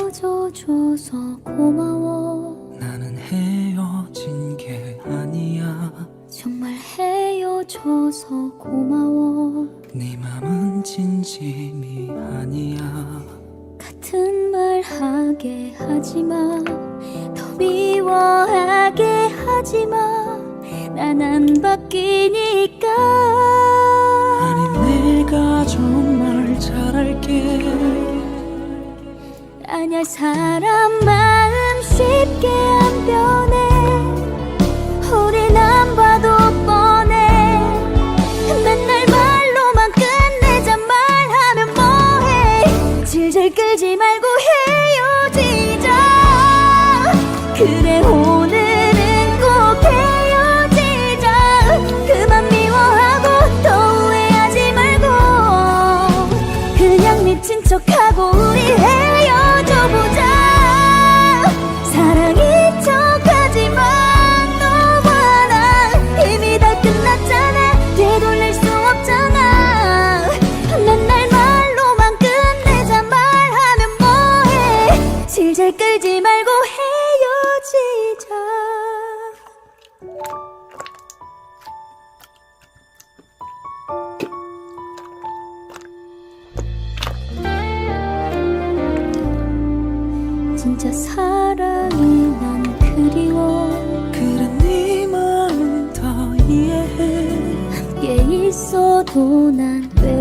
헤어져줘서 고마워. 나는 헤어진 게 아니야. 정말 헤어져서 고마워. 네 맘은 진심이 아니야. 같은 말 하게 하지마. 더 미워하게 하지마. 난 안 바뀌니까. 아니 내가 정말 잘할게. 아냐 사람 마음 쉽게 안 변해. 우린 안 봐도 뻔해. 맨날 말로만 끝내자 말하면 뭐해. 질질 끌지 말고 헤어지자. 그래 오늘은 꼭 헤어지자. 그만 미워하고 더 후회하지 말고 그냥 미친 척하고 우리 헤어져보자. 사랑인 척하지만 너와 나 이미 다 끝났잖아. 되돌릴 수 없잖아. 맨날 말로만 끝내자 말하면 뭐해. 질질 끌지 말고 헤어지자. 진짜 사랑이 난 그리워. 그래 네 마음은 더 이해해. 함께 있어도 난